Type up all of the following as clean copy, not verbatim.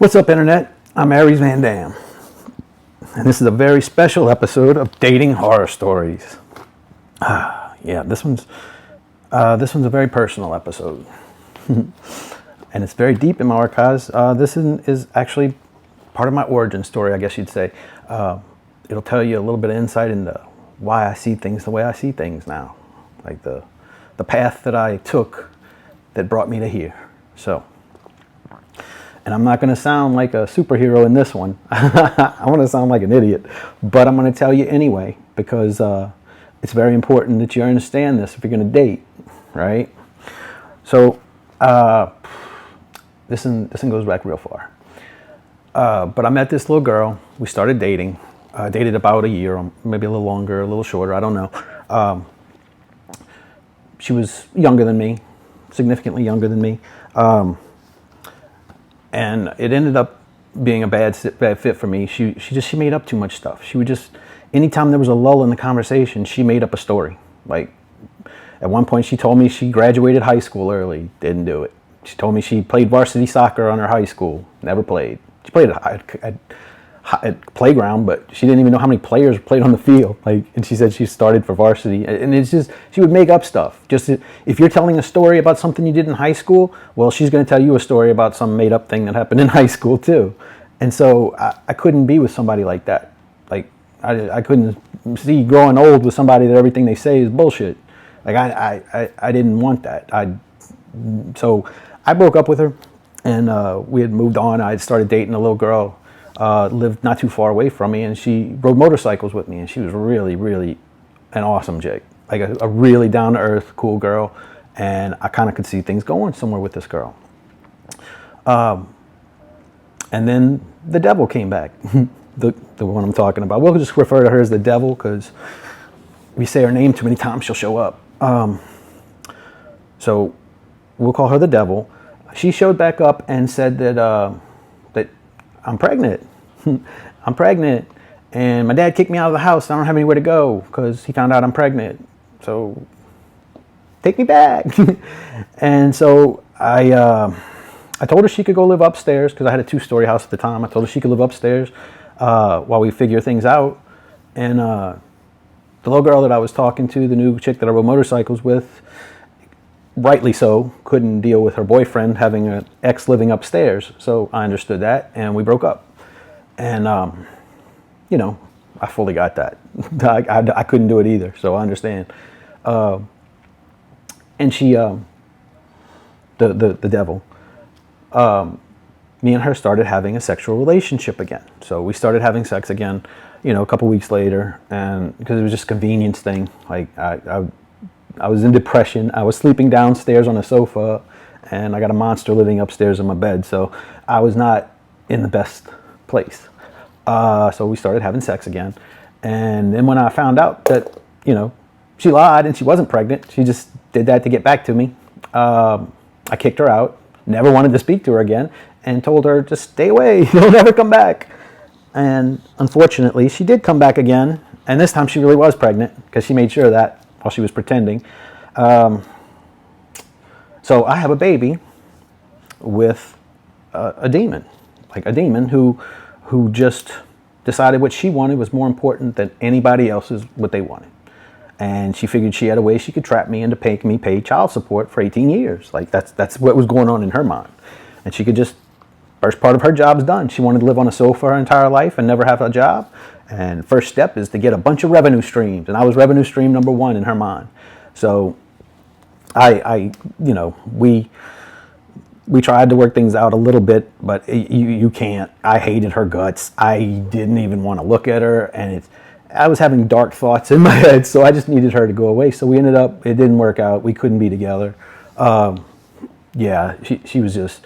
What's up, Internet? I'm Aries Van Dam, and this is a very special episode of Dating Horror Stories. Yeah, this one's a very personal episode, and it's very deep in my archives. This is actually part of my origin story, I guess you'd say. It'll tell you a little bit of insight into why I see things the way I see things now, like the path that I took that brought me to here. So. And I'm not going to sound like a superhero in this one. I want to sound like an idiot. But I'm going to tell you anyway, because it's very important that you understand this if you're going to date, right? So this one goes back real far. But I met this little girl. We started dating. Dated about a year, maybe a little longer, a little shorter, I don't know. She was younger than me, significantly younger than me. And it ended up being a bad fit for me. She made up too much stuff. She would just, anytime there was a lull in the conversation, she made up a story. Like, at one point she told me she graduated high school early, didn't do it. She told me she played varsity soccer on her high school, never played. She played at playground, but she didn't even know how many players played on the field. Like, and she said she started for varsity, and it's just, she would make up stuff. Just if you're telling a story about something you did in high school, well, she's going to tell you a story about some made up thing that happened in high school too. And so I couldn't be with somebody like that. Like, I couldn't see growing old with somebody that everything they say is bullshit. Like, I didn't want that. So I broke up with her, and we had moved on. I had started dating a little girl. Lived not too far away from me, and she rode motorcycles with me, and she was really, really an awesome chick, like a really down-to-earth, cool girl, and I kind of could see things going somewhere with this girl. And then the devil came back, the one I'm talking about. We'll just refer to her as the devil, because if you say her name too many times, she'll show up. So we'll call her the devil. She showed back up and said that I'm pregnant. I'm pregnant, and my dad kicked me out of the house. I don't have anywhere to go because he found out I'm pregnant. So take me back. And so I told her she could go live upstairs because I had a 2-story house at the time. I told her she could live upstairs while we figure things out. And the little girl that I was talking to, the new chick that I rode motorcycles with, rightly so, couldn't deal with her boyfriend having an ex living upstairs. So I understood that, and we broke up. And, I fully got that. I couldn't do it either, so I understand. And she, the devil, me and her started having a sexual relationship again. So we started having sex again, a couple weeks later, and because it was just a convenience thing. Like, I was in depression. I was sleeping downstairs on a sofa, and I got a monster living upstairs in my bed. So I was not in the best place. So we started having sex again. And then when I found out that, she lied and she wasn't pregnant, she just did that to get back to me. I kicked her out, never wanted to speak to her again, and told her, just stay away, you'll never come back. And unfortunately, she did come back again. And this time she really was pregnant, because she made sure of that while she was pretending. So I have a baby with a demon, like a demon who just decided what she wanted was more important than anybody else's what they wanted. And she figured she had a way she could trap me into paying me paid child support for 18 years. Like, that's what was going on in her mind. And she could just, first part of her job's done. She wanted to live on a sofa her entire life and never have a job. And first step is to get a bunch of revenue streams. And I was revenue stream number 1 in her mind. So we tried to work things out a little bit, but you can't. I hated her guts. I didn't even want to look at her. And I was having dark thoughts in my head, so I just needed her to go away. So we ended up, it didn't work out. We couldn't be together. She was just,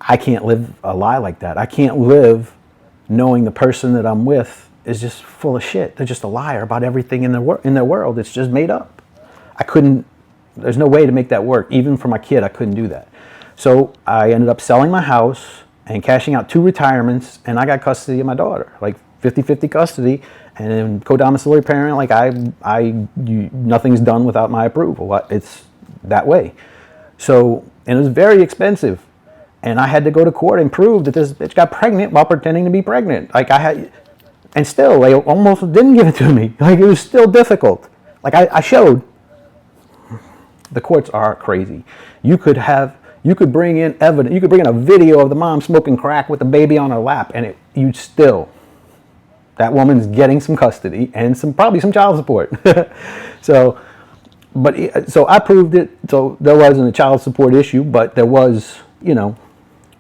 I can't live a lie like that. I can't live knowing the person that I'm with is just full of shit. They're just a liar about everything in their world. It's just made up. There's no way to make that work. Even for my kid, I couldn't do that. So I ended up selling my house and cashing out 2 retirements, and I got custody of my daughter, like 50-50 custody, and then co-domiciliary parent. Like, nothing's done without my approval. It's that way. So, and it was very expensive. And I had to go to court and prove that this bitch got pregnant while pretending to be pregnant. Like I had, and still they almost didn't give it to me. Like it was still difficult. Like I showed. The courts are crazy. You could bring in evidence. You could bring in a video of the mom smoking crack with the baby on her lap, and you'd still, that woman's getting some custody and probably some child support. So I proved it. So there wasn't a child support issue, but there was,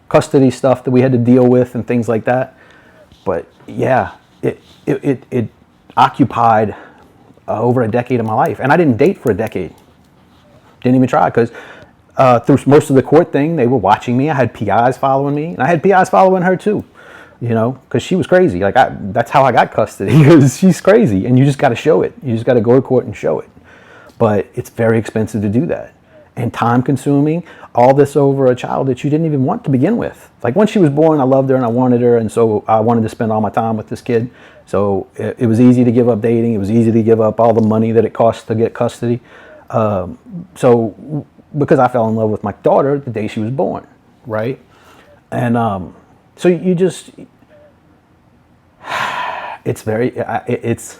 custody stuff that we had to deal with and things like that. But yeah, it occupied over a decade of my life, and I didn't date for a decade. Didn't even try, because through most of the court thing, they were watching me. I had PIs following me, and I had PIs following her too, because she was crazy. Like that's how I got custody, because she's crazy, and you just got to show it. You just got to go to court and show it. But it's very expensive to do that, and time consuming. All this over a child that you didn't even want to begin with. Like when she was born, I loved her and I wanted her, and so I wanted to spend all my time with this kid. So it was easy to give up dating. It was easy to give up all the money that it costs to get custody. So because I fell in love with my daughter the day she was born, right? And so you just, it's very, it's,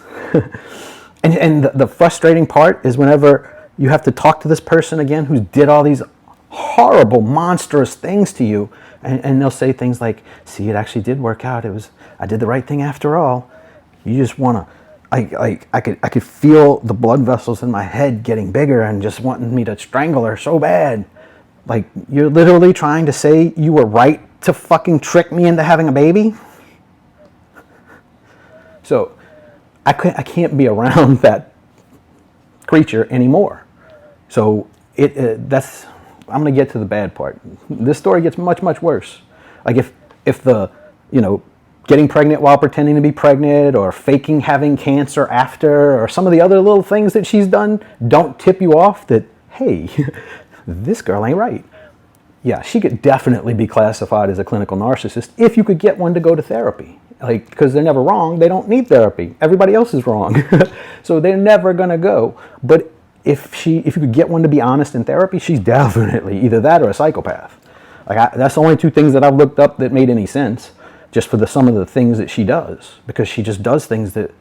and the frustrating part is whenever you have to talk to this person again who did all these horrible, monstrous things to you, and they'll say things like, see, it actually did work out. I did the right thing after all. You just want to, I could feel the blood vessels in my head getting bigger and just wanting me to strangle her so bad. Like, you're literally trying to say you were right to fucking trick me into having a baby? So, I can't be around that creature anymore. So, I'm going to get to the bad part. This story gets much, much worse. Like, if the, getting pregnant while pretending to be pregnant, or faking having cancer after, or some of the other little things that she's done don't tip you off that, hey, this girl ain't right. Yeah, she could definitely be classified as a clinical narcissist if you could get one to go to therapy. Like, because they're never wrong, they don't need therapy. Everybody else is wrong. So they're never gonna go. But if you could get one to be honest in therapy, she's definitely either that or a psychopath. Like that's the only two things that I've looked up that made any sense. Just for some of the things that she does, because she just does things that,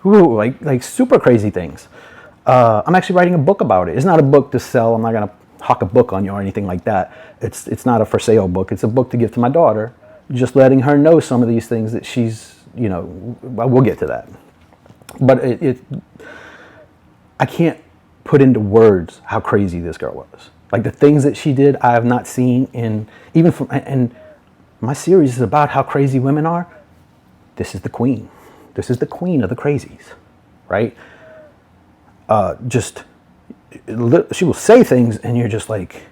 like super crazy things. I'm actually writing a book about it. It's not a book to sell. I'm not gonna hawk a book on you or anything like that. It's not a for sale book. It's a book to give to my daughter, just letting her know some of these things that she's, we'll get to that. But I can't put into words how crazy this girl was. Like the things that she did, I have not seen and my series is about how crazy women are. This is the queen. This is the queen of the crazies, right? She will say things, and you're just like,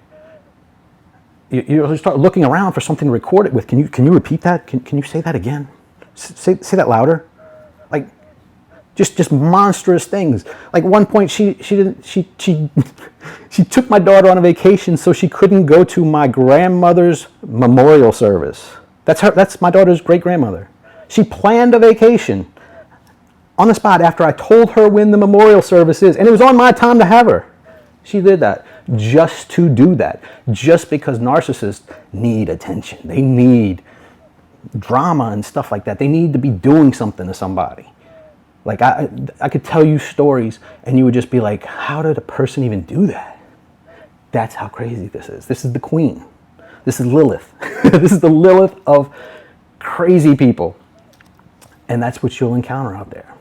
you start looking around for something to record it with. Can you repeat that? Can you say that again? Say that louder. Like, just monstrous things. Like one point, she took my daughter on a vacation so she couldn't go to my grandmother's memorial service. That's my daughter's great grandmother. She planned a vacation on the spot after I told her when the memorial service is, and it was on my time to have her. She did that just to do that, just because narcissists need attention. They need drama and stuff like that. They need to be doing something to somebody. Like I could tell you stories and you would just be like, how did a person even do that? That's how crazy this is. This is the queen. This is Lilith. This is the Lilith of crazy people. And that's what you'll encounter out there.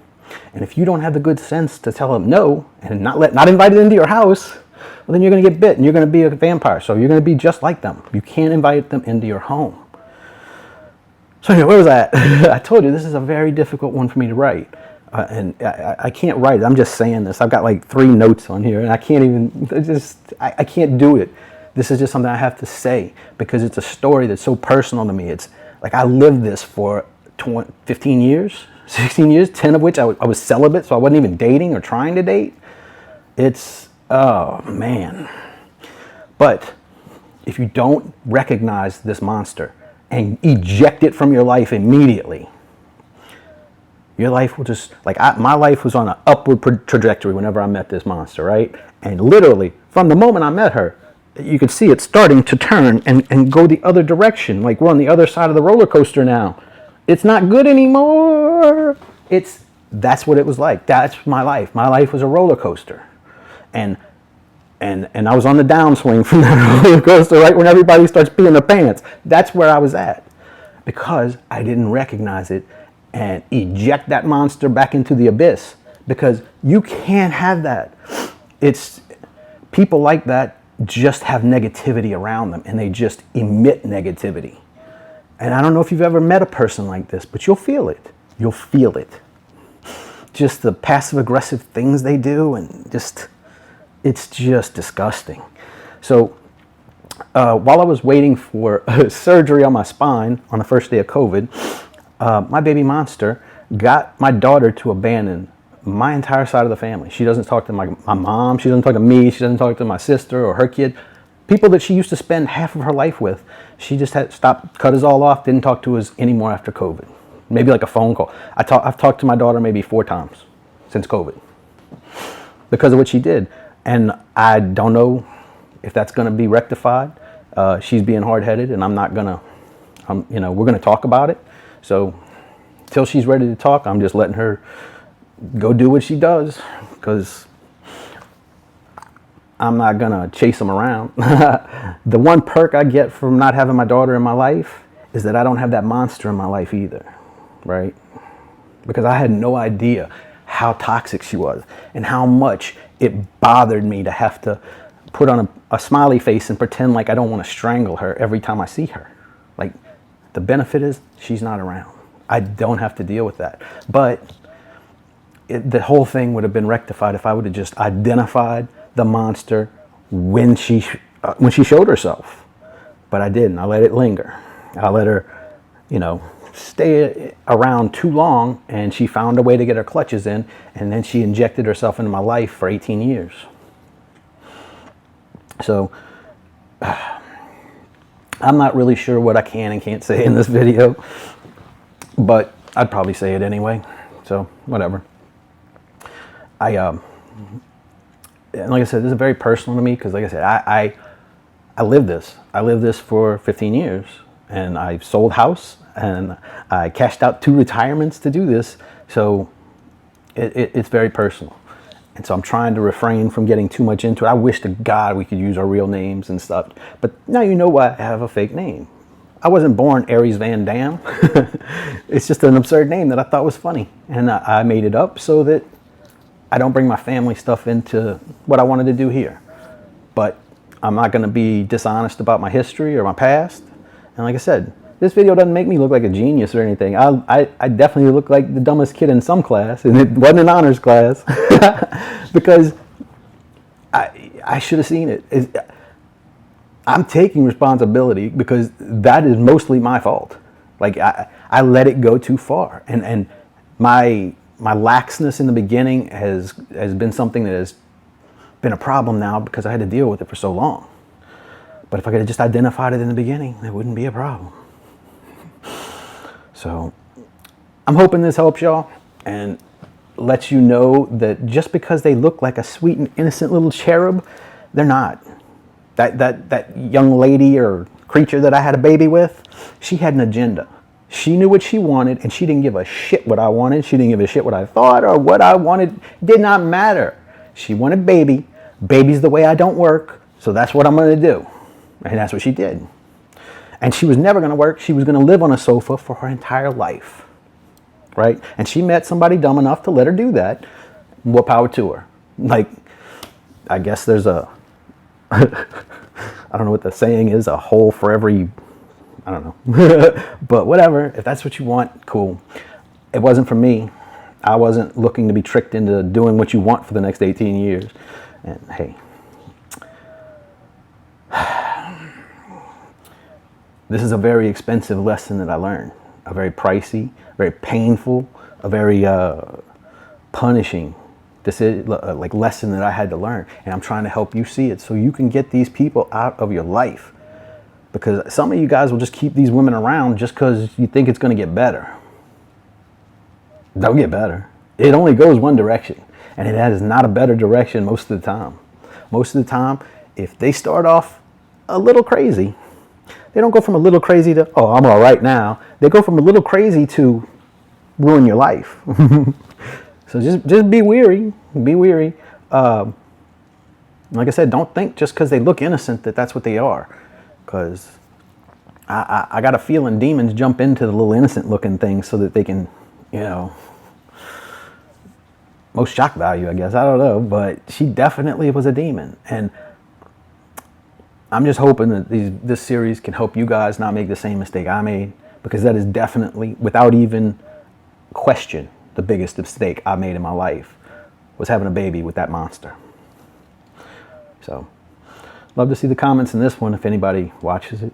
And if you don't have the good sense to tell them no and not invite it into your house, well, then you're going to get bit and you're going to be a vampire. So you're going to be just like them. You can't invite them into your home. So anyway, where was I at? I told you this is a very difficult one for me to write. And I can't write it. I'm just saying this. I've got like 3 notes on here and I can't even, I can't do it. This is just something I have to say because it's a story that's so personal to me. It's like I lived this for 15 years, 16 years, 10 of which I was celibate, so I wasn't even dating or trying to date. It's, oh man. But if you don't recognize this monster and eject it from your life immediately, your life will just, my life was on an upward trajectory whenever I met this monster, right? And literally, from the moment I met her, you could see it starting to turn and go the other direction. Like we're on the other side of the roller coaster now. It's not good anymore. That's what it was like. That's my life. My life was a roller coaster. And I was on the downswing from that roller coaster right when everybody starts peeing their pants. That's where I was at because I didn't recognize it and eject that monster back into the abyss, because you can't have that. It's people like that just have negativity around them and they just emit negativity. And I don't know if you've ever met a person like this, but you'll feel it. You'll feel it. Just the passive aggressive things they do, and it's just disgusting. So while I was waiting for surgery on my spine on the first day of COVID, my baby monster got my daughter to abandon my entire side of the family. She doesn't talk to my mom. She doesn't talk to me. She doesn't talk to my sister or her kid. People that she used to spend half of her life with. She just had stopped, cut us all off, didn't talk to us anymore after COVID. Maybe like a phone call. I've talked to my daughter maybe 4 times since COVID because of what she did. And I don't know if that's going to be rectified. She's being hard-headed, and I'm not going to, we're going to talk about it. So till she's ready to talk, I'm just letting her go do what she does, because I'm not going to chase them around. The one perk I get from not having my daughter in my life is that I don't have that monster in my life either, right? Because I had no idea how toxic she was and how much it bothered me to have to put on a smiley face and pretend like I don't want to strangle her every time I see her. Like, the benefit is she's not around. I don't have to deal with that. But the whole thing would have been rectified if I would have just identified the monster when she showed herself. But I didn't. I let it linger. I let her, stay around too long, and she found a way to get her clutches in, and then she injected herself into my life for 18 years. So I'm not really sure what I can and can't say in this video, but I'd probably say it anyway. So whatever. And like I said, this is very personal to me because, like I said, I lived this. I lived this for 15 years, and I sold house, and I cashed out 2 retirements to do this. So it's very personal. And so I'm trying to refrain from getting too much into it. I wish to God we could use our real names and stuff. But now you know why I have a fake name. I wasn't born Aries Van Dam. It's just an absurd name that I thought was funny. And I made it up so that I don't bring my family stuff into what I wanted to do here. But I'm not going to be dishonest about my history or my past. And like I said, this video doesn't make me look like a genius or anything. I definitely look like the dumbest kid in some class, and it wasn't an honors class, because I should have seen it. I'm taking responsibility because that is mostly my fault. Like I let it go too far, and my laxness in the beginning has been something that has been a problem now because I had to deal with it for so long. But if I could have just identified it in the beginning, it wouldn't be a problem. So I'm hoping this helps y'all and lets you know that just because they look like a sweet and innocent little cherub, they're not. That young lady or creature that I had a baby with, she had an agenda. She knew what she wanted, and she didn't give a shit what I wanted. She didn't give a shit what I thought or what I wanted. It did not matter. She wanted baby. Baby's the way I don't work, so that's what I'm going to do. And that's what she did. And she was never going to work. She was going to live on a sofa for her entire life, right? And she met somebody dumb enough to let her do that. More power to her. Like, I guess there's I don't know what the saying is, a hole for every, I don't know. But whatever, if that's what you want, cool. It wasn't for me. I wasn't looking to be tricked into doing what you want for the next 18 years. And hey, this is a very expensive lesson that I learned. A very pricey, very painful, a very punishing lesson that I had to learn. And I'm trying to help you see it so you can get these people out of your life. Because some of you guys will just keep these women around just because you think it's going to get better. They'll get better. It only goes one direction. And it is not a better direction most of the time. Most of the time, if they start off a little crazy. They don't go from a little crazy to, oh, I'm all right now. They go from a little crazy to ruin your life. So just be weary. Be weary. Like I said, don't think just because they look innocent that that's what they are. Because I got a feeling demons jump into the little innocent looking things so that they can, you know, most shock value, I guess. I don't know. But she definitely was a demon. And I'm just hoping that this series can help you guys not make the same mistake I made. Because that is definitely, without even question, the biggest mistake I made in my life was having a baby with that monster. So, love to see the comments in this one if anybody watches it.